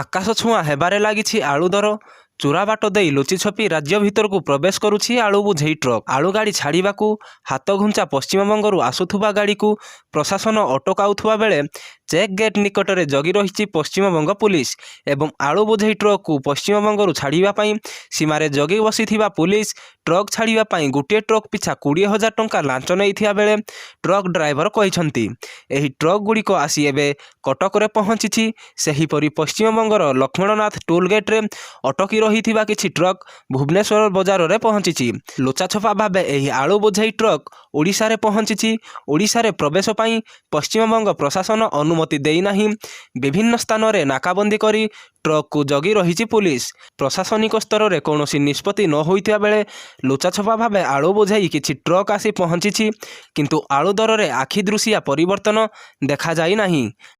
ଆକାଶ ଛୁଆଁ ହେବାରେ ଲାଗିଛି ଆଳୁ ଦର। ଚୋରା ବାଟ ଦେଇ ଲୁଚି ଛପି ରାଜ୍ୟ ଭିତରକୁ ପ୍ରବେଶ କରୁଛି ଆଳୁ ବୋଝେଇ ଟ୍ରକ୍। ଆଳୁ ଗାଡ଼ି ଛାଡ଼ିବାକୁ ହାତଘୁଞ୍ଚା ପଶ୍ଚିମବଙ୍ଗରୁ ଆସୁଥିବା ଗାଡ଼ିକୁ ପ୍ରଶାସନ ଅଟକାଉଥିବା ବେଳେ ଚେକ୍ ଗେଟ୍ ନିକଟରେ ଜଗି ରହିଛି ପଶ୍ଚିମବଙ୍ଗ ପୁଲିସ ଏବଂ ଆଳୁ ବୋଝେଇ ଟ୍ରକ୍କୁ ପଶ୍ଚିମବଙ୍ଗରୁ ଛାଡ଼ିବା ପାଇଁ ସୀମାରେ ଜଗି ବସିଥିବା ପୁଲିସ ଟ୍ରକ୍ ଛାଡ଼ିବା ପାଇଁ ଗୋଟିଏ ଟ୍ରକ୍ ପିଛା 20,000 ଟଙ୍କା ଲାଞ୍ଚ ନେଇଥିବା ବେଳେ ଟ୍ରକ୍ ଡ୍ରାଇଭର କହିଛନ୍ତି ଏହି ଟ୍ରକ୍ ଗୁଡ଼ିକ ଆସି ଏବେ କଟକରେ ପହଞ୍ଚିଛି। ସେହିପରି ପଶ୍ଚିମବଙ୍ଗର ଲକ୍ଷ୍ମଣନାଥ ଟୋଲ୍ ଗେଟ୍ରେ ଅଟକି ରହିଥିବା କିଛି ଟ୍ରକ୍ ଭୁବନେଶ୍ୱର ବଜାରରେ ପହଞ୍ଚିଛି। ଲୋଚାଛପା ଭାବେ ଏହି ଆଳୁ ବୋଝେଇ ଟ୍ରକ୍ ଓଡ଼ିଶାରେ ପହଞ୍ଚିଛି। ଓଡ଼ିଶାରେ ପ୍ରବେଶ ପାଇଁ ପଶ୍ଚିମବଙ୍ଗ ପ୍ରଶାସନ ଅନୁମତି ଦେଇନାହିଁ। ବିଭିନ୍ନ ସ୍ଥାନରେ ନାକାବନ୍ଦୀ କରି ଟ୍ରକ୍କୁ ଜଗି ରହିଛି ପୁଲିସ। ପ୍ରଶାସନିକ ସ୍ତରରେ କୌଣସି ନିଷ୍ପତ୍ତି ନ ହୋଇଥିବା ବେଳେ ଲୋଚାଛପା ଭାବେ ଆଳୁ ବୋଝେଇ କିଛି ଟ୍ରକ୍ ଆସି ପହଞ୍ଚିଛି, କିନ୍ତୁ ଆଳୁ ଦରରେ ଆଖିଦୃଶିଆ ପରିବର୍ତ୍ତନ ଦେଖାଯାଇ ନାହିଁ।